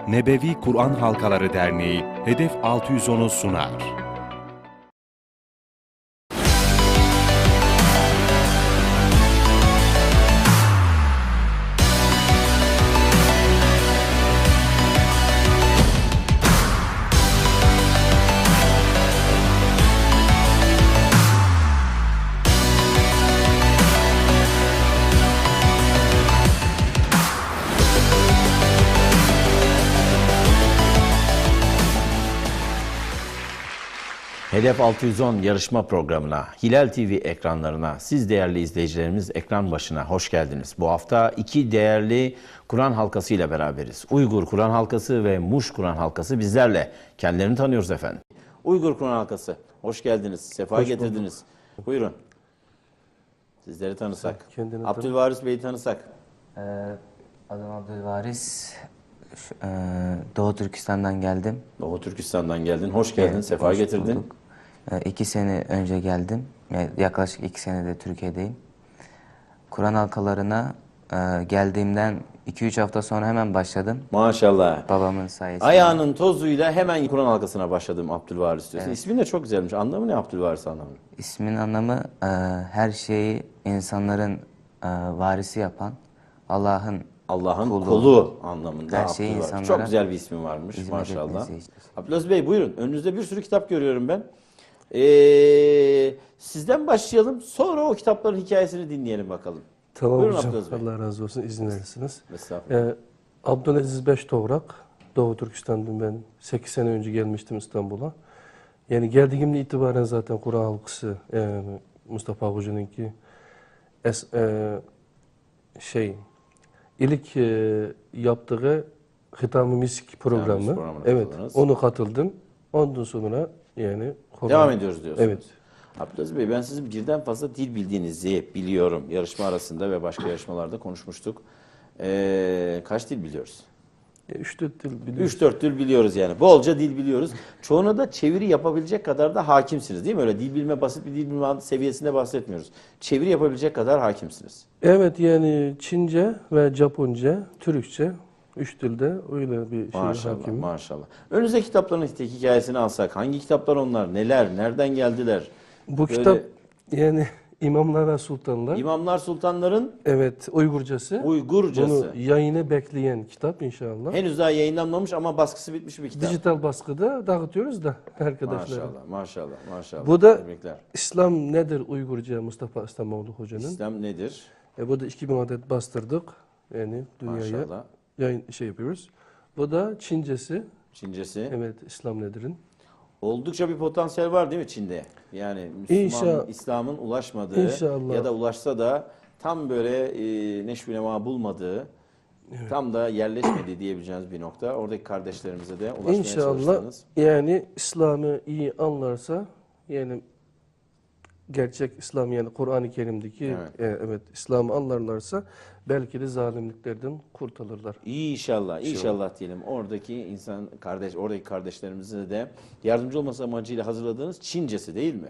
Nebevi Kur'an Halkaları Derneği Hedef 610'u sunar. Hedef 610 yarışma programına, Hilal TV ekranlarına, siz değerli izleyicilerimiz ekran başına hoş geldiniz. Bu hafta iki değerli Kur'an halkası ile beraberiz. Uygur Kur'an halkası ve Muş Kur'an halkası bizlerle. Kendilerini tanıyoruz efendim. Uygur Kur'an halkası, hoş geldiniz, sefa getirdiniz. Buyurun. Sizleri tanısak. Abdülvaris Bey'i tanısak. Adım Abdülvaris. Doğu Türkistan'dan geldim. Doğu Türkistan'dan geldin, hoş geldin, Evet, sefa hoş getirdin. bulduk. 2 sene önce geldim. Yaklaşık 2 senedir Türkiye'deyim. Kur'an halkalarına geldiğimden 2-3 hafta sonra hemen başladım. Maşallah. Babamın sayesinde. Ayağının tozuyla hemen Kur'an halkasına başladım Abdülvaris diyorsun. İsmin de çok güzelmiş. Anlamı ne Abdülvaris anlamı? İsmin anlamı her şeyi insanların varisi yapan Allah'ın kolu anlamında Her şeyi Abdülvaris. insanlara Çok güzel bir ismi varmış hizmet maşallah. etmesi için. Abdülaziz Bey buyurun. Önünüzde bir sürü kitap görüyorum ben. Sizden başlayalım. Sonra o kitapların hikayesini dinleyelim bakalım. Tamam Buyurun hocam. Abdülaziz Bey. Allah razı olsun. İzin verirsiniz. Estağfurullah. Abdülaziz Beştovrak. Doğu Türkistan'dan ben 8 sene önce gelmiştim İstanbul'a. Yani geldiğimde itibaren zaten Kur'an halkası Mustafa Hoca'nınki ilk yaptığı Hitam-ı Misk programı. Evet, onu katıldım. Ondan sonra yani Devam ediyoruz diyorsunuz. Evet. Abdülaziz Bey, ben sizin birden fazla dil bildiğinizi biliyorum. Yarışma arasında ve başka yarışmalarda konuşmuştuk. Kaç dil biliyoruz? 3-4 dil biliyoruz. 3-4 dil biliyoruz yani. Bolca dil biliyoruz. Çoğuna da çeviri yapabilecek kadar da hakimsiniz değil mi? Öyle dil bilme, basit bir dil bilme seviyesinde bahsetmiyoruz. Çeviri yapabilecek kadar hakimsiniz. Evet, yani Çince ve Japonca, Türkçe 3 dilde öyle bir şey Maşallah, hakimim. maşallah. Önümüzdeki kitapların hikayesini alsak, hangi kitaplar onlar, neler, nereden geldiler? Bu kitap yani İmamlar ve Sultanlar. İmamlar Sultanların Evet, Uygurcası. Uygurcası. Bunu yayını bekleyen kitap inşallah. Henüz daha yayınlanmamış ama baskısı bitmiş bir kitap. Dijital baskıda dağıtıyoruz da arkadaşlar. Maşallah, maşallah, maşallah. Bu da Tebrikler. İslam nedir Uygurca Mustafa İslamoğlu Hoca'nın. İslam nedir? Bu da 2000 adet bastırdık. Yani dünyaya Maşallah. yayın yapıyoruz. Bu da Çincesi. Çincesi. Evet, İslam nedir'in. Oldukça bir potansiyel var değil mi Çin'de? Yani İslam'ın ulaşmadığı ya da ulaşsa da tam böyle neşv-i nema bulmadığı, tam da yerleşmediği diyebileceğiniz bir nokta. Oradaki kardeşlerimize de ulaşmaya çalıştınız. Yani İslam'ı iyi anlarsa, yani gerçek İslam, yani Kur'an-ı Kerim'deki evet İslam'ı anlarlarsa belki de zalimliklerden kurtulurlar. İnşallah, inşallah diyelim. Oradaki oradaki kardeşlerimize de yardımcı olması amacıyla hazırladığınız Çincesi değil mi?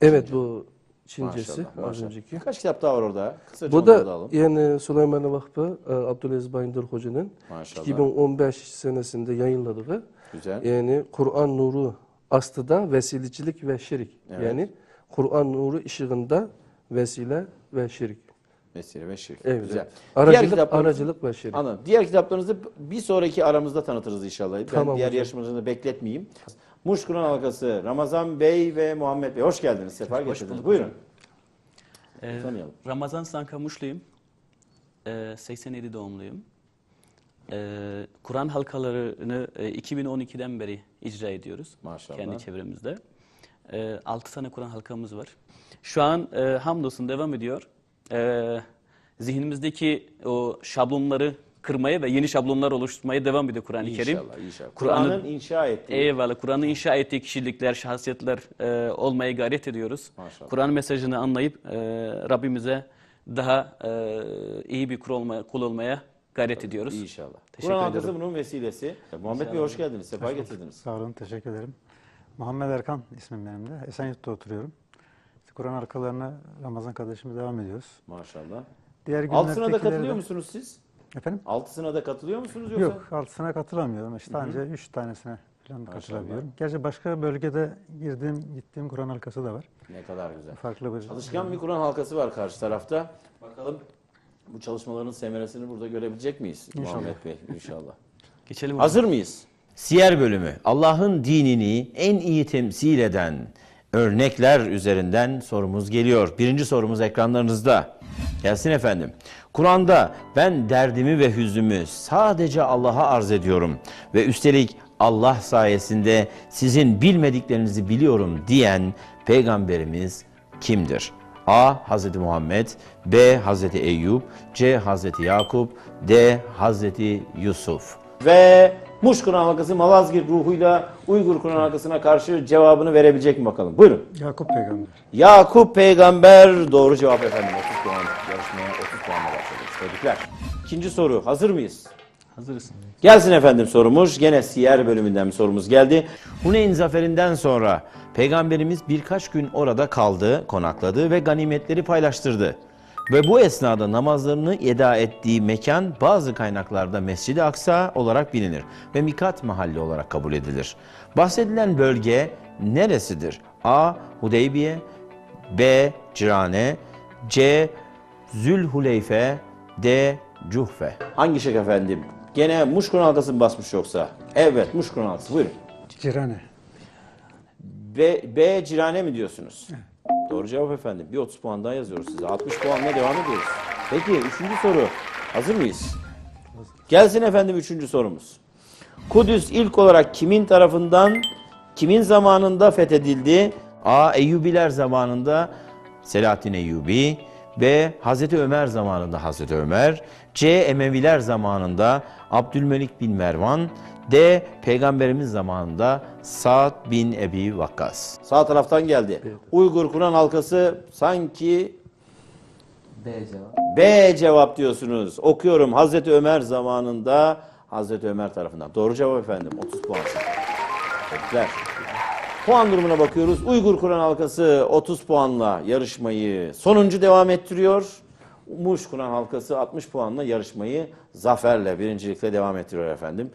Evet, bu Çincesi Maşallah, az maşallah. önceki. Kaç kitap daha var orada? Kısaca Bu onları da da alalım. yani Süleyman Vakfı Abdülaziz Bayındır Hoca'nın Maşallah. 2015 senesinde yayınladığı Güzel. yani Kur'an nuru astıda vesilecilik ve şirik. Evet. Yani Kur'an nuru ışığında vesile ve şirik. Vesile ve şirk. Evet. Güzel. Aracılık ve şirik. Anladım. Diğer kitaplarınızı bir sonraki aramızda tanıtırız inşallah. Ben Tamam diğer hocam. yarışmacıları bekletmeyeyim. Muş Kur'an halkası Ramazan Bey ve Muhammed Bey hoş geldiniz. Sefa getirdiniz. Buyurun. Tanıyalım. Ramazan Sankamuşluyum. 87 doğumluyum. Kur'an halkalarını 2012'den beri icra ediyoruz. Maşallah. Kendi çevremizde. 6 tane Kur'an halkamız var. Şu an hamdolsun devam ediyor. Zihnimizdeki o şablonları kırmaya ve yeni şablonlar oluşturmaya devam ediyor Kur'an-ı Kerim. İnşallah, inşallah. Kur'an'ın inşa ettiği. Eyvallah. Kur'an'ın inşa ettiği kişilikler, şahsiyetler olmaya gayret ediyoruz. Kur'an mesajını anlayıp Rabbimize daha iyi bir kul olmaya gayret ediyoruz. İnşallah. Teşekkür Kur'an ederim. halkası bunun vesilesi. Muhammed Bey hoş geldiniz. Sefa getirdiniz. Sağ olun, teşekkür ederim. Muhammed Erkan ismim benim de. Esenyurt'ta oturuyorum. Kur'an halkalarına Ramazan kardeşimle devam ediyoruz. Maşallah. Diğer Altına da katılıyor günlerdekileri musunuz siz? Efendim? 6'sına da katılıyor musunuz yoksa? Yok, 6'sına katılamıyorum. İşte ancak 3 tanesine falan katılabiliyorum. Gerçi başka bölgede gittiğim Kur'an halkası da var. Ne kadar güzel. Farklı bir... Çalışkan bir Kur'an halkası var karşı tarafta. Bakalım bu çalışmaların semeresini burada görebilecek miyiz? İnşallah. Muhammed Bey inşallah. Geçelim hocam. Hazır mıyız? Siyer bölümü. Allah'ın dinini en iyi temsil eden örnekler üzerinden sorumuz geliyor. Birinci sorumuz ekranlarınızda. Gelsin efendim. Kur'an'da ben derdimi ve hüznümü sadece Allah'a arz ediyorum ve üstelik Allah sayesinde sizin bilmediklerinizi biliyorum diyen peygamberimiz kimdir? A. Hazreti Muhammed, B. Hazreti Eyüp, C. Hazreti Yakup, D. Hazreti Yusuf. Ve Muş Kur'an halkası Malazgirt ruhuyla Uygur Kur'an halkasına karşı cevabını verebilecek mi bakalım? Buyurun. Yakup peygamber. Yakup peygamber doğru cevap efendim. 30 puan yarışmaya 30 puanla başladık. Tebrikler. İkinci soru hazır mıyız? Hazırız. Gelsin efendim sorumuz. Gene Siyer bölümünden bir sorumuz geldi. Huneyn zaferinden sonra peygamberimiz birkaç gün orada kaldı, konakladı ve ganimetleri paylaştırdı. Ve bu esnada namazlarını eda ettiği mekan bazı kaynaklarda Mescid-i Aksa olarak bilinir ve Mikat mahalli olarak kabul edilir. Bahsedilen bölge neresidir? A. Hudeybiye, B. Cirane, C. Zülhuleyfe, D. Cuhfe. Hangi şık efendim? Gene Muş Kur'an halkası mı basmış yoksa? Evet, Muş Kur'an halkası. Buyurun. Cirane. B. Cirane mi diyorsunuz? Doğru cevap efendim. Bir 30 puan daha yazıyoruz size. 60 puanla devam ediyoruz. Peki üçüncü soru. Hazır mıyız? Gelsin efendim üçüncü sorumuz. Kudüs ilk olarak kimin tarafından, kimin zamanında fethedildi? A. Eyyubiler zamanında Selahaddin Eyyubi. B. Hazreti Ömer zamanında Hazreti Ömer. C. Emeviler zamanında Abdülmelik bin Mervan. D. Peygamberimiz zamanında Sa'd bin Ebi Vakkas. Sağ taraftan geldi. Uygur Kur'an halkası sanki B cevap. B cevap diyorsunuz. Okuyorum. Hazreti Ömer zamanında Hazreti Ömer tarafından. Doğru cevap efendim. 30 puan. Tebrikler. Puan durumuna bakıyoruz. Uygur Kur'an halkası 30 puanla yarışmayı sonuncu devam ettiriyor. Muş Kur'an halkası 60 puanla yarışmayı zaferle, birincilikle devam ettiriyor efendim.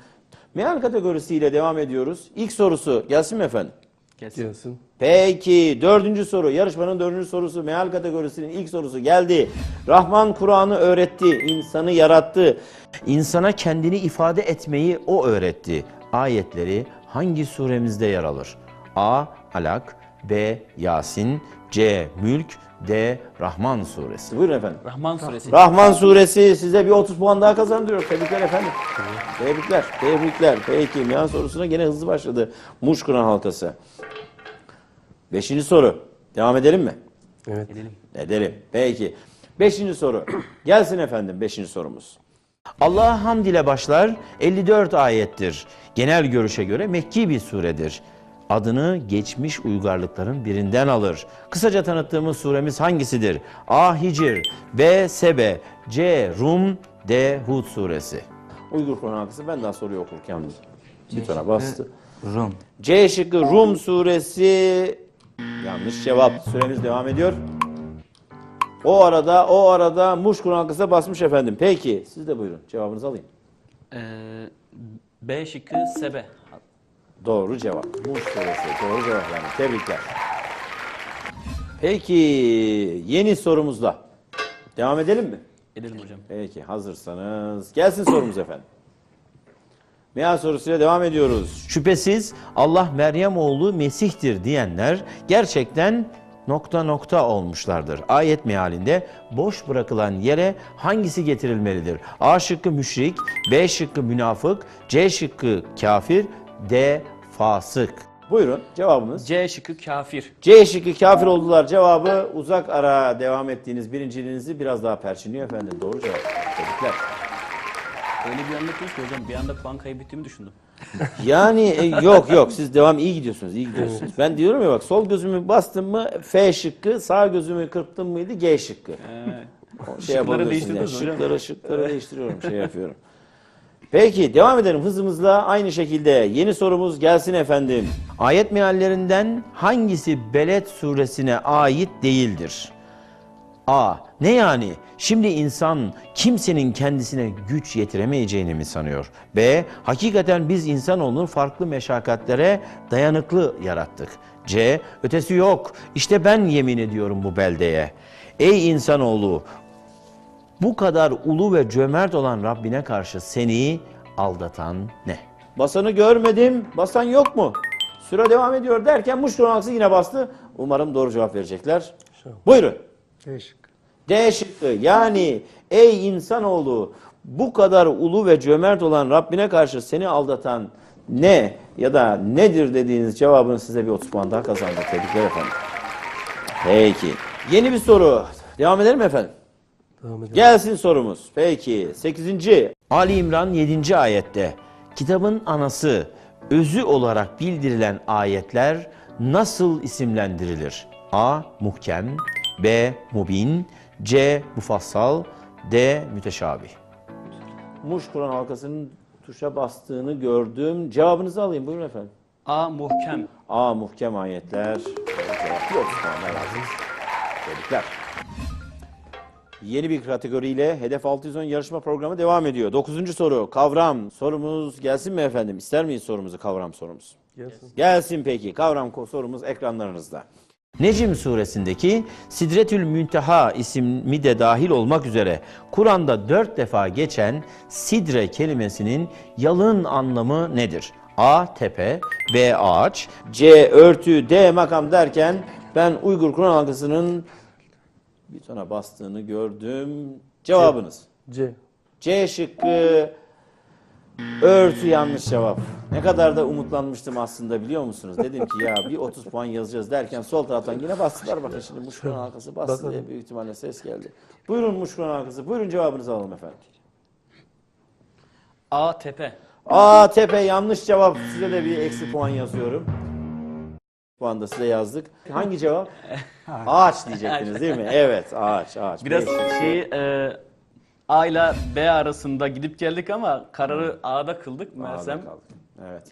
Meal kategorisiyle devam ediyoruz. İlk sorusu gelsin mi efendim? Gelsin. Peki dördüncü soru. Yarışmanın dördüncü sorusu. Meal kategorisinin ilk sorusu geldi. Rahman Kur'an'ı öğretti. İnsanı yarattı. İnsana kendini ifade etmeyi o öğretti. Ayetleri hangi suremizde yer alır? A. Alak, B. Yasin, C. Mülk, D. Rahman suresi. Buyurun efendim. Rahman suresi. Rahman suresi size bir 30 puan daha kazandırıyor. Tebrikler efendim. Tebrikler. Tebrikler. Peki meal sorusuna gene hızlı başladı Muş Kur'an halkası. Beşinci soru. Devam edelim mi? Evet. Edelim. Peki. Beşinci soru. Gelsin efendim beşinci sorumuz. Allah'a hamd ile başlar 54 ayettir. Genel görüşe göre Mekki bir suredir. Adını geçmiş uygarlıkların birinden alır. Kısaca tanıttığımız suremiz hangisidir? A. Hicr, B. Sebe, C. Rum, D. Hud suresi. Uygur Kur'an halkası ben daha soruyu okurken butona bastı. Rum. C şıkkı Rum suresi yanlış cevap. Süremiz devam ediyor. O arada Muş Kur'an halkası basmış efendim. Peki siz de buyurun cevabınızı alayım. B şıkkı Sebe. Doğru cevap. Muş suresi. Doğru cevap yani. Tebrikler. Peki yeni sorumuzla devam edelim mi? Edelim hocam. Peki hazırsanız gelsin sorumuz efendim. Meal sorusuyla devam ediyoruz. Şüphesiz Allah Meryem oğlu Mesih'tir diyenler gerçekten ... olmuşlardır. Ayet mealinde boş bırakılan yere hangisi getirilmelidir? A şıkkı müşrik, B şıkkı münafık, C şıkkı kafir, D fasık. Buyurun cevabımız. C şıkkı kafir. C şıkkı kafir oldular. Cevabı uzak ara devam ettiğiniz birinciliğinizi biraz daha perçinliyor efendim. Doğru cevap. Tebrikler. Öyle bir anlatıyoruz ki hocam bir anda puan kaybettiğimi düşündüm. Yani yok siz devam iyi gidiyorsunuz. Ben diyorum ya bak sol gözümü bastım mı F şıkkı, sağ gözümü kırptım mıydı G şıkkı. Şıkları değiştirdiniz hocam. Şıkları değiştiriyorum şey yapıyorum. Peki devam edelim hızımızla aynı şekilde yeni sorumuz gelsin efendim. Ayet meallerinden hangisi Beled suresine ait değildir? A. Ne yani? Şimdi insan kimsenin kendisine güç yetiremeyeceğini mi sanıyor? B. Hakikaten biz insanoğlunu farklı meşakkatlere dayanıklı yarattık. C. Ötesi yok. İşte ben yemin ediyorum bu beldeye. Ey insanoğlu, bu kadar ulu ve cömert olan Rabbine karşı seni aldatan ne? Basanı görmedim, basan yok mu? Süre devam ediyor derken Muşkun Halkası yine bastı. Umarım doğru cevap verecekler. Buyurun. Değişik. D şıkkı, yani ey insanoğlu, bu kadar ulu ve cömert olan Rabbine karşı seni aldatan ne ya da nedir dediğiniz cevabın size bir 30 puan daha kazandı. Tebrikler efendim. Peki. Yeni bir soru. Devam edelim mi efendim? Devam edelim. Gelsin sorumuz. Peki. 8. Ali İmran 7. ayette kitabın anası, özü olarak bildirilen ayetler nasıl isimlendirilir? A. Muhkem, B. Mubin, C. Mufassal, D. Müteşabih. Muş Kur'an halkasının tuşa bastığını gördüm. Cevabınızı alayım. Buyurun efendim. A. Muhkem. A. Muhkem ayetler. Cevap yok. Lazım. Tebrikler. Yeni bir kategoriyle Hedef 610 yarışma programı devam ediyor. 9. soru. Kavram. Sorumuz gelsin mi efendim? İster miyiz sorumuzu, kavram sorumuz? Gelsin. Gelsin peki. Kavram sorumuz ekranlarınızda. Necm suresindeki Sidretül Münteha ismi de dahil olmak üzere Kur'an'da 4 defa geçen sidre kelimesinin yalın anlamı nedir? A. Tepe, B. Ağaç, C. Örtü, D. Makam derken ben Uygur Kur'an halkasının bir tane bastığını gördüm. Cevabınız? C. C şıkkı, örtü yanlış cevap. Ne kadar da umutlanmıştım aslında, biliyor musunuz? Dedim ki ya bir 30 puan yazacağız derken sol taraftan yine bastılar. Bakın şimdi Muşkuran halkası bastı Bakalım. diye büyük ihtimalle ses geldi. Buyurun Muşkuran halkası, buyurun cevabınızı alalım efendim. A. Tepe. A. Tepe yanlış cevap. Size de bir eksi puan yazıyorum. Puan da size yazdık. Hangi cevap? Ağaç diyecektiniz değil mi? Evet, ağaç. Biraz Peki. A ile B arasında gidip geldik ama kararı A'da kıldık meğersem. Ağda kaldık. Evet.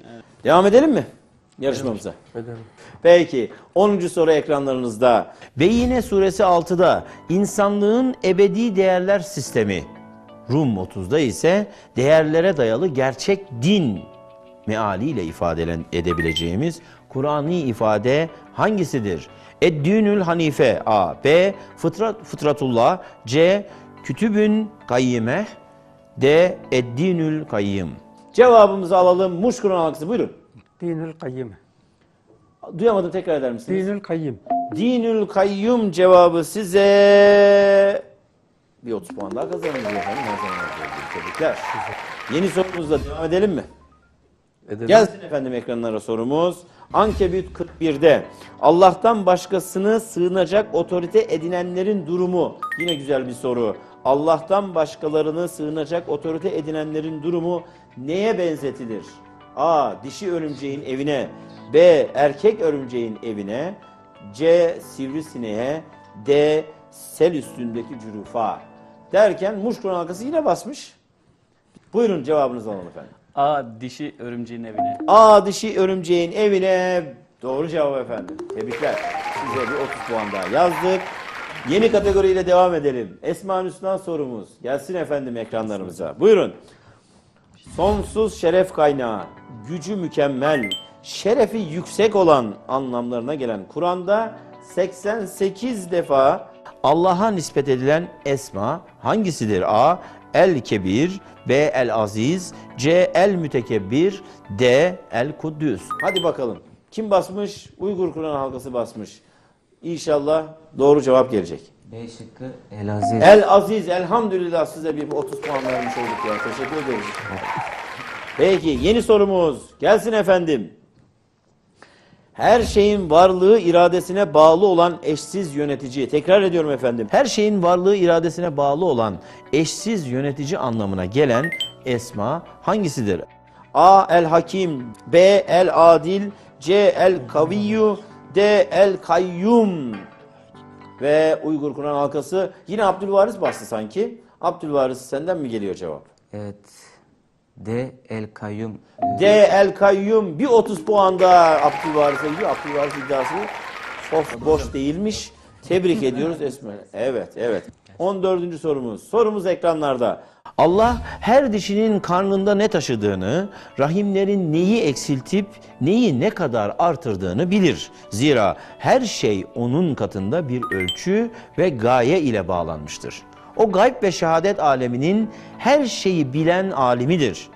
Devam edelim mi yarışmamıza? Edelim. Peki 10. soru ekranlarınızda. Beyyine suresi 6'da insanlığın ebedi değerler sistemi, Rum 30'da ise değerlere dayalı gerçek din mealiyle ifade edebileceğimiz Kur'ani ifade hangisidir? Eddinül Hanife A. B. Fıtratullah C. Kütübün Kayyime D. Eddinül Kayyim. Cevabımızı alalım. Muş Kur'an halkası buyurun. Dinül Kayyim. Duyamadım, tekrar eder misiniz? Dinül Kayyim. Dinül Kayyum cevabı size bir 30 puan daha kazanırız efendim. Her zaman olduğu gibi. Tebrikler. Yeni sorumuzla devam edelim mi? Edelim. Gelsin efendim ekranlara sorumuz. Ankebut 41'de Allah'tan başkasını sığınacak otorite edinenlerin durumu. Yine güzel bir soru. Allah'tan başkalarını sığınacak otorite edinenlerin durumu neye benzetilir? A. Dişi örümceğin evine, B. Erkek örümceğin evine, C. Sivrisineğe, D. Sel üstündeki cürufa. Derken Muş Kur'an halkası yine basmış. Buyurun cevabınızı alalım efendim. A. Dişi örümceğin evine. A. Dişi örümceğin evine. Doğru cevap efendim. Tebrikler. Size bir 30 puan daha yazdık. Yeni kategoriyle devam edelim. Esma-ül Hüsna sorumuz. Gelsin efendim ekranlarımıza. Buyurun. Sonsuz şeref kaynağı, gücü mükemmel, şerefi yüksek olan anlamlarına gelen Kur'an'da 88 defa Allah'a nispet edilen esma hangisidir? A. El-Kebir, B. El-Aziz, C. El-Mütekebbir, D. El-Kuddüs. Hadi bakalım. Kim basmış? Uygur Kur'an halkası basmış. İnşallah doğru cevap gelecek. B şıkkı El-Aziz. El-Aziz, elhamdülillah size bir 30 puan vermiş olduk ya. Teşekkür ederiz. Peki yeni sorumuz gelsin efendim. Her şeyin varlığı iradesine bağlı olan eşsiz yönetici. Tekrar ediyorum efendim. Her şeyin varlığı iradesine bağlı olan eşsiz yönetici anlamına gelen esma hangisidir? A. El-Hakim, B. El-Adil, C. El-Kaviyyu, D. El-Kayyum. Ve Uygur Kur'an halkası yine Abdülvaris bastı sanki. Abdülvaris senden mi geliyor cevap? Evet. D. El-Kayyum. D. El-Kayyum. Bir 30 puan da Abdülvaris'e gidiyor. Abdülvaris iddiası boş değilmiş. Tebrik ediyoruz Esma. Evet, evet. 14. sorumuz. Sorumuz ekranlarda. Allah her dişinin karnında ne taşıdığını, rahimlerin neyi eksiltip neyi ne kadar artırdığını bilir. Zira her şey onun katında bir ölçü ve gaye ile bağlanmıştır. O gayb ve şehadet aleminin her şeyi bilen alimidir.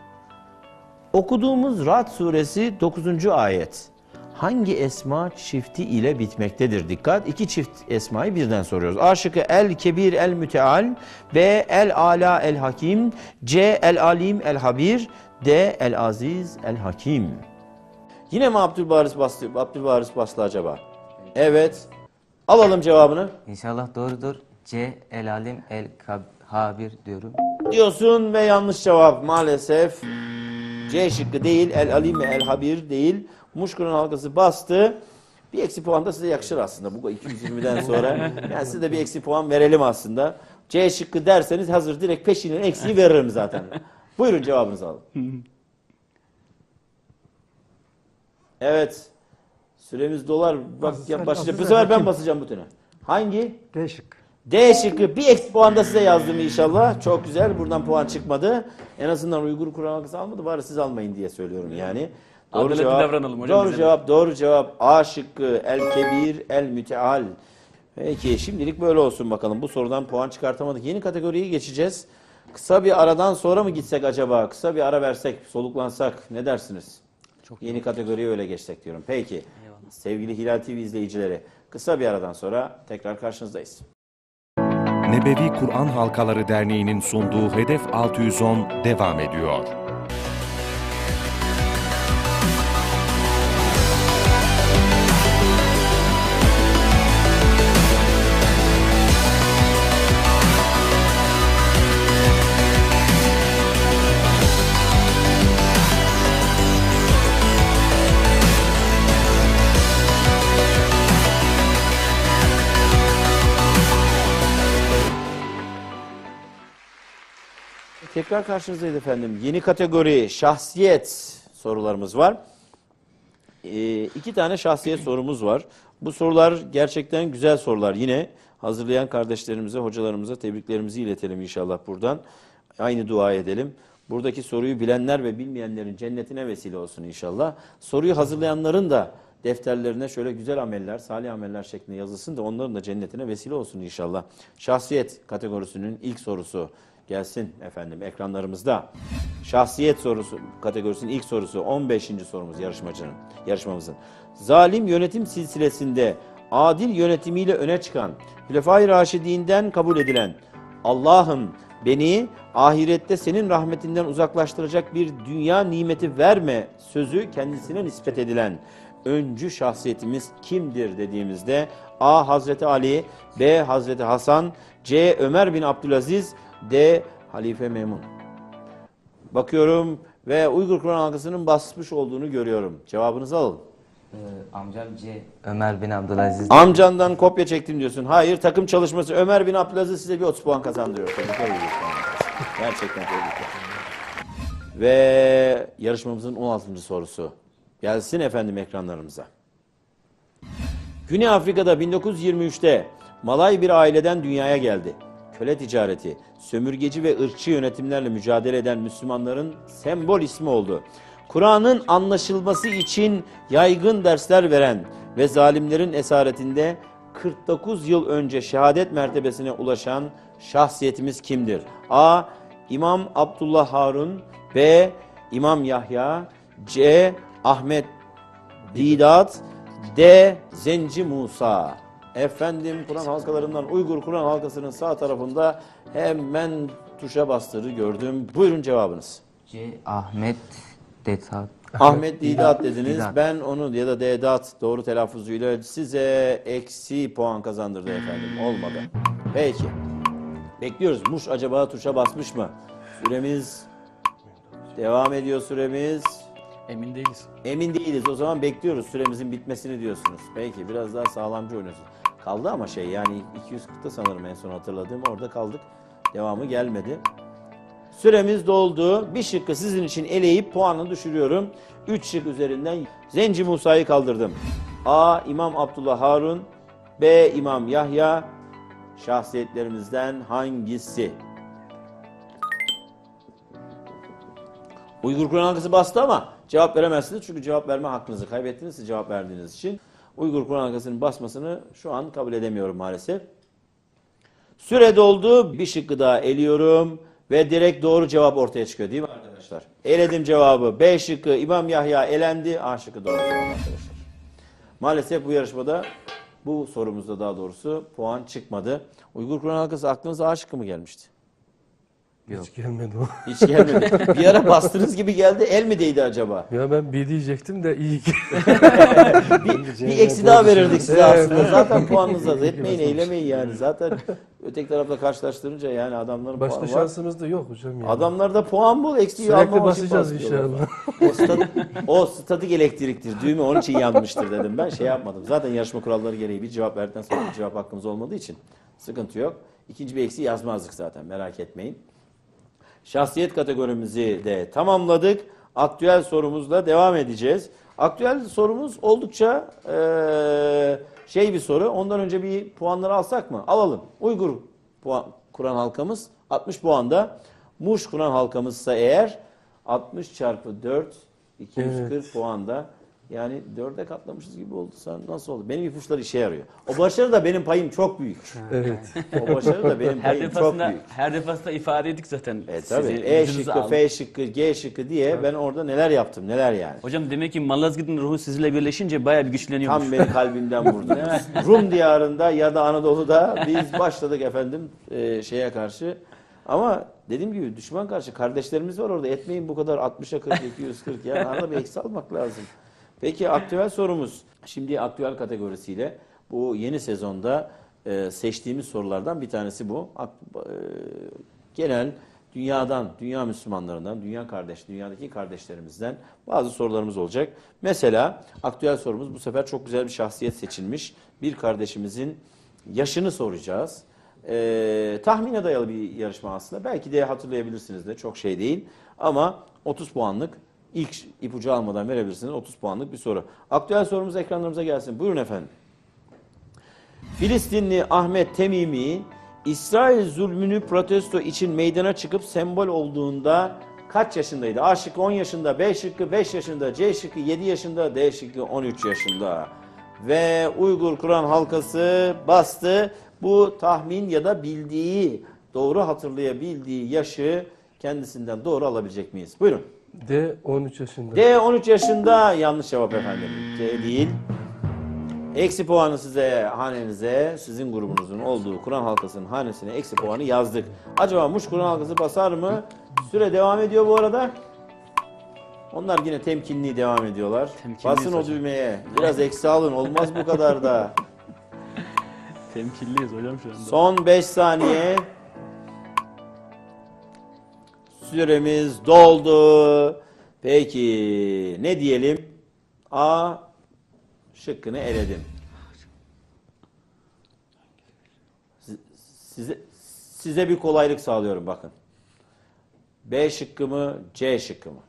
Okuduğumuz Ra'd suresi 9. ayet. Hangi esma çifti ile bitmektedir? Dikkat, iki çift esmayı birden soruyoruz. A şıkkı El Kebir El Müteal, B El Ala El Hakim, C El Alim El Habir, D El Aziz El Hakim. Yine mi Abdülbaris bastı acaba? Evet. Alalım cevabını. İnşallah doğrudur. C. El Alim El Habir diyorum. Diyorsun ve yanlış cevap maalesef. C şıkkı değil, El Alim ve El Habir değil. Muşkur'un halkası bastı. Bir eksi puan da size yakışır aslında bu 220'den sonra. Yani size de bir eksi puan verelim aslında. C şıkkı derseniz hazır direkt peşinen eksiği veririm zaten. Buyurun cevabınızı alın. Evet. Süremiz dolar. Bak ya başlayacak. Bu sefer ben basacağım butona. Hangi? D şıkkı. D şıkkı bir eksi puan da size yazdım inşallah. Çok güzel. Buradan puan çıkmadı. En azından Uygur Kur'an halkası almadı. Bari siz almayın diye söylüyorum yani. Doğru Adaletli cevap. davranalım hocam Doğru bize de. cevap. Doğru cevap. A şıkkı El Kebir El Müteal. Peki şimdilik böyle olsun bakalım. Bu sorudan puan çıkartamadık. Yeni kategoriye geçeceğiz. Kısa bir aradan sonra mı gitsek acaba? Kısa bir ara versek, soluklansak ne dersiniz? Yeni kategoriye öyle geçsek diyorum. Peki. Sevgili Hilal TV izleyicileri, kısa bir aradan sonra tekrar karşınızdayız. Nebevi Kur'an Halkaları Derneği'nin sunduğu Hedef 610 devam ediyor. Tekrar karşınızdayız efendim. Yeni kategori şahsiyet sorularımız var. İki tane şahsiyet sorumuz var. Bu sorular gerçekten güzel sorular. Yine hazırlayan kardeşlerimize, hocalarımıza tebriklerimizi iletelim inşallah buradan. Aynı dua edelim. Buradaki soruyu bilenler ve bilmeyenlerin cennetine vesile olsun inşallah. Soruyu hazırlayanların da defterlerine şöyle güzel ameller, salih ameller şeklinde yazılsın da onların da cennetine vesile olsun inşallah. Şahsiyet kategorisinin ilk sorusu gelsin efendim ekranlarımızda. Şahsiyet sorusu kategorisinin ilk sorusu 15. sorumuz yarışmamızın. Zalim yönetim silsilesinde adil yönetimiyle öne çıkan, Hülefai Raşidinden kabul edilen, Allah'ım beni ahirette senin rahmetinden uzaklaştıracak bir dünya nimeti verme sözü kendisine nispet edilen öncü şahsiyetimiz kimdir dediğimizde A. Hazreti Ali, B. Hazreti Hasan, C. Ömer bin Abdülaziz, D. Halife Memun. Bakıyorum ve Uygur Kur'an halkasının basmış olduğunu görüyorum. Cevabınızı alın. Amcam C. Ömer bin Abdülaziz. Amcandan kopya çektim diyorsun. Hayır, takım çalışması. Ömer bin Abdülaziz size bir 30 puan kazandırıyor. Tebrikler ediyoruz. Gerçekten tebrikler. Ve yarışmamızın 16. sorusu. Gelsin efendim ekranlarımıza. Güney Afrika'da 1923'te Malay bir aileden dünyaya geldi. Köle ticareti, sömürgeci ve ırkçı yönetimlerle mücadele eden Müslümanların sembol ismi oldu. Kur'an'ın anlaşılması için yaygın dersler veren ve zalimlerin esaretinde 49 yıl önce şehadet mertebesine ulaşan şahsiyetimiz kimdir? A. İmam Abdullah Harun, B. İmam Yahya, C. Ahmet Didat, D. Zenci Musa. Efendim Kur'an halkalarından Uygur Kur'an halkasının sağ tarafında hemen tuşa bastırı gördüm. Buyurun cevabınız. C. Ahmet Detat. Ahmet Didat dediniz. Didat. Ben onu ya da Dedat doğru telaffuzuyla size eksi puan kazandırdı efendim. Olmadı. Peki. Bekliyoruz. Muş acaba tuşa basmış mı? Süremiz devam ediyor süremiz. Emin değiliz. Emin değiliz. O zaman bekliyoruz süremizin bitmesini diyorsunuz. Peki biraz daha sağlamcı oynuyorsunuz. Kaldı ama yani 240'ta sanırım en son hatırladığım orada kaldık. Devamı gelmedi. Süremiz doldu. Bir şıkkı sizin için eleyip puanını düşürüyorum. 3 şık üzerinden Zenci Musa'yı kaldırdım. A. İmam Abdullah Harun, B. İmam Yahya. Şahsiyetlerimizden hangisi? Uygur Kur'an halkası bastı ama cevap veremezsiniz. Çünkü cevap verme hakkınızı kaybettiniz siz cevap verdiğiniz için. Uygur Kur'an halkasının basmasını şu an kabul edemiyorum maalesef. Süre doldu. Bir şıkkı daha eliyorum. Ve direkt doğru cevap ortaya çıkıyor değil mi arkadaşlar? Eledim cevabı. B şıkkı İmam Yahya elendi. A şıkkı doğru cevap arkadaşlar. Maalesef bu yarışmada, bu sorumuzda daha doğrusu puan çıkmadı. Uygur Kur'an halkası aklınıza A şıkkı mı gelmişti? Hiç gelmedi o. Hiç gelmedi. Bir ara bastınız gibi geldi. El mi değdi acaba? Ya ben bir diyecektim de iyi ki. Bir eksi daha verirdik size aslında. Zaten puanınızı az etmeyin, eylemeyin yani. Zaten öteki tarafla karşılaştırınca yani adamların Başka puanı var. şansımız da yok hocam yani. Adamlarda puan bol, eksiği Sürekli almamak için basacağız basıyorlar. inşallah. O statik elektriktir. Düğme onun için yanmıştır dedim. Ben şey yapmadım. Zaten yarışma kuralları gereği bir cevap verdikten sonra bir cevap hakkımız olmadığı için sıkıntı yok. İkinci bir eksiği yazmazdık zaten, merak etmeyin. Şahsiyet kategorimizi de tamamladık. Aktüel sorumuzla devam edeceğiz. Aktüel sorumuz oldukça şey bir soru. Ondan önce bir puanları alsak mı? Alalım. Uygur Kur'an halkamız 60 puanda. Muş Kur'an halkamızsa eğer 60 çarpı 4 240 Evet. puanda. Yani 4'e katlamışız gibi oldu. Nasıl oldu? Benim ipuçları işe yarıyor. O başarı da benim payım çok büyük. Evet. O başarı da benim Her payım çok defasında büyük. her defasında ifade ettik zaten. Tabii. Sizi, E vücudunuza şıkkı, aldık. F şıkkı, G şıkkı diye ben orada neler yaptım, neler yani. Hocam demek ki Malazgirt'in ruhu sizinle birleşince bayağı bir güçleniyormuş. Tam beni kalbimden vurdunuz. Rum diyarında ya da Anadolu'da biz başladık efendim şeye karşı. Ama dediğim gibi düşman karşı kardeşlerimiz var orada. Etmeyin bu kadar 60'a 40, 240 yani arada bir eksi almak lazım. Peki aktüel sorumuz. Şimdi aktüel kategorisiyle bu yeni sezonda seçtiğimiz sorulardan bir tanesi bu. Genel dünyadan, dünya Müslümanlarından, dünyadaki kardeşlerimizden bazı sorularımız olacak. Mesela aktüel sorumuz bu sefer çok güzel bir şahsiyet seçilmiş. Bir kardeşimizin yaşını soracağız. Tahmine dayalı bir yarışma aslında. Belki de hatırlayabilirsiniz de çok şey değil. Ama 30 puanlık ilk ipucu almadan verebilirsiniz. 30 puanlık bir soru. Aktüel sorumuz ekranlarımıza gelsin. Buyurun efendim. Filistinli Ahmet Temimi, İsrail zulmünü protesto için meydana çıkıp sembol olduğunda kaç yaşındaydı? A şıkkı 10 yaşında, B şıkkı 5 yaşında, C şıkkı 7 yaşında, D şıkkı 13 yaşında. Ve Uygur Kur'an halkası bastı. Bu tahmin ya da bildiği, doğru hatırlayabildiği yaşı kendisinden doğru alabilecek miyiz? Buyurun. D 13 yaşında. D 13 yaşında yanlış cevap efendim. D değil. Eksi puanı size, hanenize, sizin grubunuzun olduğu Kur'an halkasının hanesine eksi puanı yazdık. Acaba Muş Kur'an halkası basar mı? Süre devam ediyor bu arada. Onlar yine temkinli devam ediyorlar. Temkinliyiz Basın o hocam. düğmeye. Biraz eksi alın. Olmaz bu kadar da. Temkinliyiz hocam şu anda. Son 5 saniye. Süremiz doldu. Peki ne diyelim? A şıkkını eledim. Size bir kolaylık sağlıyorum bakın. B şıkkı mı, C şıkkı mı?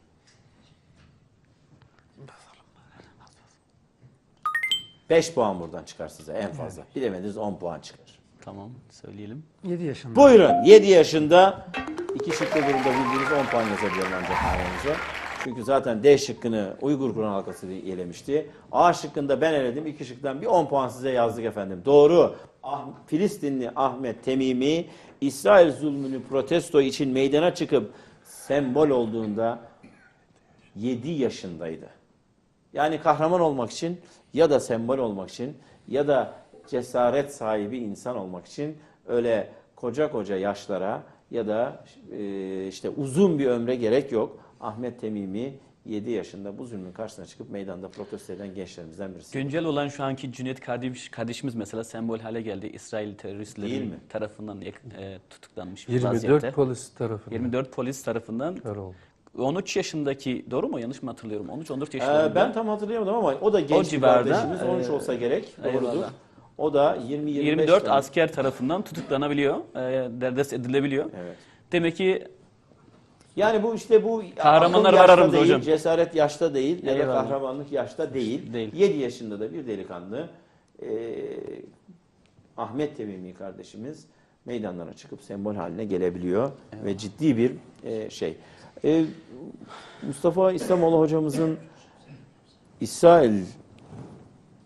Beş puan buradan çıkar size en fazla. Bilemediniz 10 puan çıkar. Tamam söyleyelim. 7 yaşında. Buyurun 7 yaşında iki şıklı durumda bildiğiniz 10 puan yazabilirim ancak hanenize. Çünkü zaten D şıkkını Uygur Kur'an halkası elemişti. A şıkkında ben eledim. 2 şıktan bir 10 puan size yazdık efendim. Doğru. Filistinli Ahmet Temimi İsrail zulmünü protesto için meydana çıkıp sembol olduğunda 7 yaşındaydı. Yani kahraman olmak için ya da sembol olmak için ya da cesaret sahibi insan olmak için öyle koca koca yaşlara ya da işte uzun bir ömre gerek yok. Ahmet Temimi 7 yaşında bu zulmün karşısına çıkıp meydanda protesto eden gençlerimizden birisi. Güncel olan şu anki Cüneyt kardeşimiz mesela sembol hale geldi. İsrail Değil teröristleri mi? tarafından tutuklanmış bir 24 vaziyette. polis tarafından. 24 polis tarafından. Öyle oldu. 13 yaşındaki, doğru mu? Yanlış mı hatırlıyorum? 13-14 yaşlarında. Ben tam hatırlayamadım ama o da genç bir civarda, kardeşimiz. 13 olsa gerek. Doğrudur. eyvallah. O da 20-25 24 tane. asker tarafından tutuklanabiliyor, derdest edilebiliyor. Evet. Demek ki Yani bu işte bu Kahramanlar akıl var yaşta aramızda değil, hocam. cesaret yaşta değil ya da Eyvallah. kahramanlık yaşta değil. Değil. 7 yaşında da bir delikanlı Ahmet Temimi kardeşimiz meydanlara çıkıp sembol haline gelebiliyor ve ciddi bir şey. Mustafa İslamoğlu hocamızın İsrail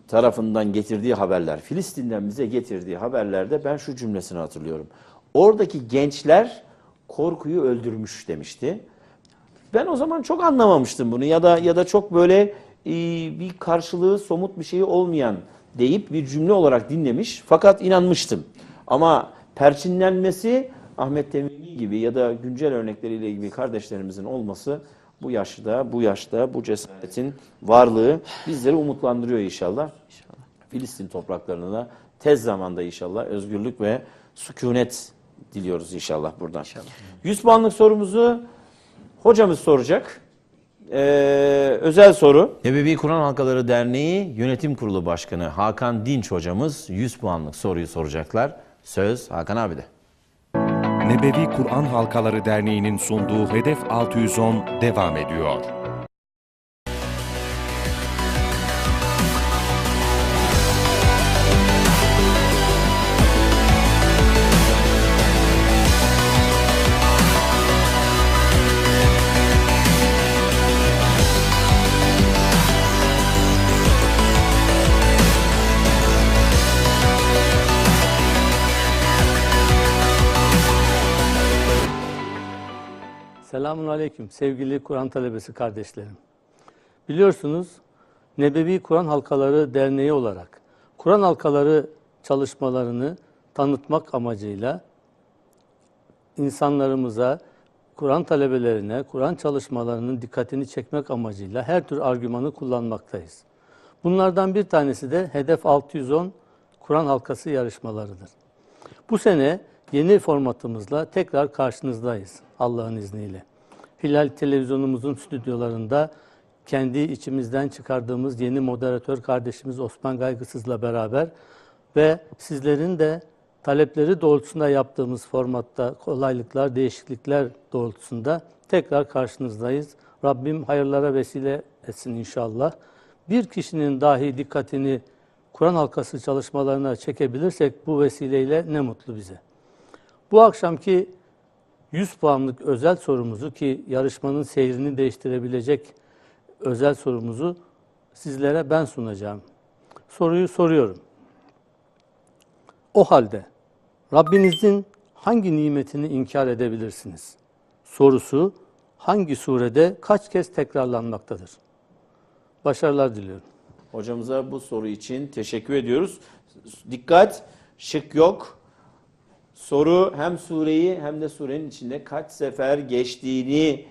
tarafından getirdiği haberler, Filistin'den bize getirdiği haberlerde ben şu cümlesini hatırlıyorum. Oradaki gençler korkuyu öldürmüş demişti. Ben o zaman çok anlamamıştım bunu ya da çok böyle bir karşılığı, somut bir şeyi olmayan deyip bir cümle olarak dinlemiş fakat inanmıştım. Ama perçinlenmesi Ahmet Temimi gibi ya da güncel örnekleriyle ilgili kardeşlerimizin olması bu yaşta bu cesaretin varlığı bizleri umutlandırıyor inşallah. Filistin topraklarına da tez zamanda inşallah özgürlük ve sükunet diliyoruz inşallah buradan. İnşallah. 100 puanlık sorumuzu hocamız soracak. Özel soru. Nebevi Kur'an Halkaları Derneği Yönetim Kurulu Başkanı Hakan Dinç hocamız 100 puanlık soruyu soracaklar. Söz Hakan abi de. Nebevi Kur'an Halkaları Derneği'nin sunduğu Hedef 610 devam ediyor. Selamun Aleyküm sevgili Kur'an talebesi kardeşlerim. Biliyorsunuz Nebevi Kur'an Halkaları Derneği olarak Kur'an halkaları çalışmalarını tanıtmak amacıyla insanlarımıza, Kur'an talebelerine, Kur'an çalışmalarının dikkatini çekmek amacıyla her tür argümanı kullanmaktayız. Bunlardan bir tanesi de Hedef 610 Kur'an halkası yarışmalarıdır. Bu sene yeni formatımızla tekrar karşınızdayız Allah'ın izniyle. Hilal televizyonumuzun stüdyolarında kendi içimizden çıkardığımız yeni moderatör kardeşimiz Osman Gaygısız'la beraber ve sizlerin de talepleri doğrultusunda yaptığımız formatta kolaylıklar, değişiklikler doğrultusunda tekrar karşınızdayız. Rabbim hayırlara vesile etsin inşallah. Bir kişinin dahi dikkatini Kur'an halkası çalışmalarına çekebilirsek bu vesileyle ne mutlu bize. Bu akşamki 100 puanlık özel sorumuzu ki yarışmanın seyrini değiştirebilecek özel sorumuzu sizlere ben sunacağım. Soruyu soruyorum. O halde Rabbinizin hangi nimetini inkar edebilirsiniz? Sorusu hangi surede kaç kez tekrarlanmaktadır? Başarılar diliyorum. Hocamıza bu soru için teşekkür ediyoruz. Dikkat, şık yok. Soru hem sureyi hem de surenin içinde kaç sefer geçtiğini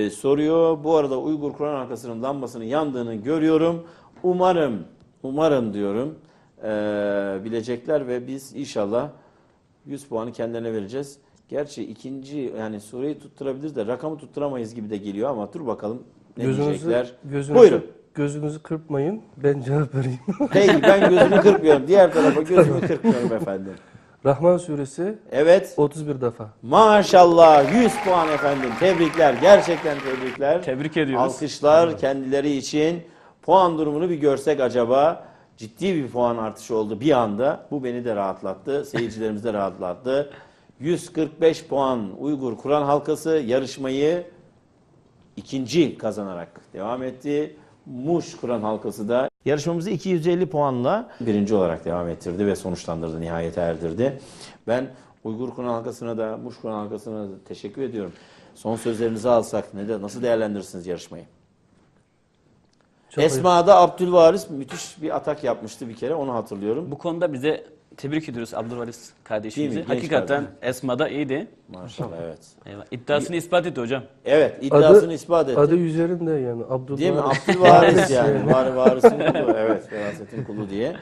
soruyor. Bu arada Uygur Kur'an Halkası'nın lambasının yandığını görüyorum. Umarım diyorum bilecekler ve biz inşallah 100 puanı kendilerine vereceğiz. Gerçi ikinci yani sureyi tutturabiliriz de rakamı tutturamayız gibi de geliyor ama dur bakalım ne diyecekler. Buyurun. Gözünüzü kırpmayın. Ben cevap vereyim. Peki ben gözümü kırpmıyorum. Diğer tarafa gözümü kırpmıyorum efendim. Rahman suresi Evet. 31 defa. Maşallah 100 puan efendim. Tebrikler. Gerçekten tebrikler. Tebrik ediyoruz. Alkışlar kendileri için. Puan durumunu bir görsek acaba. Ciddi bir puan artışı oldu bir anda. Bu beni de rahatlattı. Seyircilerimizi de rahatlattı. 145 puan Uygur Kur'an Halkası yarışmayı ikinci kazanarak devam etti. Muş Kur'an Halkası da yarışmamızı 250 puanla birinci olarak devam ettirdi ve sonuçlandırdı, nihayete erdirdi. Ben Uygur Kur'an Halkası'na da Muş Kur'an Halkası'na da teşekkür ediyorum. Son sözlerinizi alsak nasıl değerlendirirsiniz yarışmayı? Esma'da Abdülvaris müthiş bir atak yapmıştı bir kere, onu hatırlıyorum. Bu konuda bize tebrik ediyoruz Abdülvaris kardeşimizi. Değil mi? Genç Hakikaten kardeşim. Esma'da iyiydi. Maşallah evet. Eyvallah. İddiasını ispat etti hocam. Evet, iddiasını ispat etti. Adı üzerinde yani. Değil mi? Abdülvaris yani. Varisin kulu. Evet, verasetin kulu diye.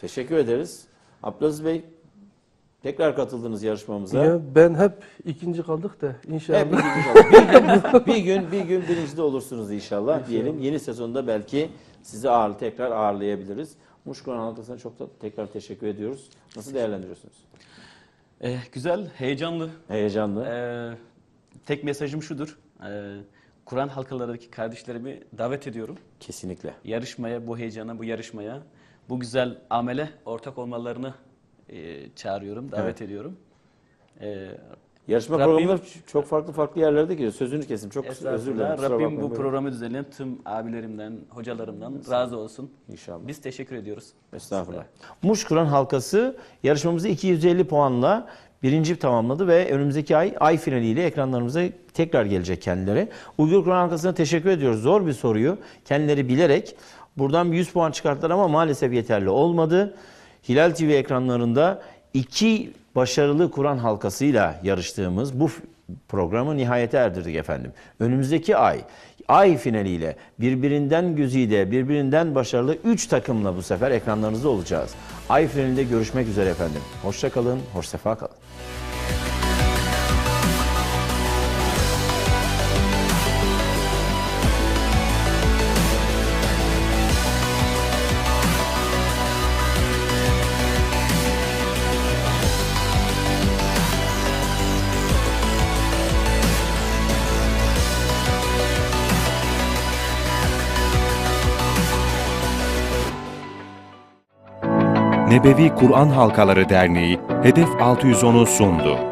Teşekkür ederiz. Abdülaziz Bey, tekrar katıldınız yarışmamıza. Ya ben hep ikinci kaldık da inşallah. Hep ikinci kalın. bir gün birinci de olursunuz inşallah diyelim. Yeni sezonda belki sizi tekrar ağırlayabiliriz. Muş Kur'an Halkası'na çok da tekrar teşekkür ediyoruz. Nasıl değerlendiriyorsunuz? Güzel, heyecanlı. Heyecanlı. Tek mesajım şudur. Kur'an halkalarındaki kardeşlerimi davet ediyorum. Kesinlikle. Yarışmaya, bu heyecana, bu yarışmaya, bu güzel amele ortak olmalarını çağırıyorum, davet ediyorum. Yarışma Rabbim- programları çok farklı yerlerde geliyor. Sözünü kesim. Çok özür dilerim. Estağfurullah. kusura Rabbim bakmayın, bu buyurun. programı düzenleyen tüm abilerimden, hocalarımdan razı olsun. İnşallah. Biz teşekkür ediyoruz. Estağfurullah. Muş Kur'an halkası yarışmamızı 250 puanla birinci tamamladı ve önümüzdeki ay finaliyle ekranlarımıza tekrar gelecek kendileri. Uygur Kur'an halkasına teşekkür ediyoruz. Zor bir soruyu kendileri bilerek buradan bir 100 puan çıkarttılar ama maalesef yeterli olmadı. Hilal TV ekranlarında 2 başarılı Kur'an halkasıyla yarıştığımız bu programı nihayete erdirdik efendim. Önümüzdeki ay finaliyle birbirinden güzide, birbirinden başarılı 3 takımla bu sefer ekranlarınızda olacağız. Ay finalinde görüşmek üzere efendim. Hoşça kalın, hoş sefa kalın. Nebevi Kur'an Halkaları Derneği Hedef 610'u sundu.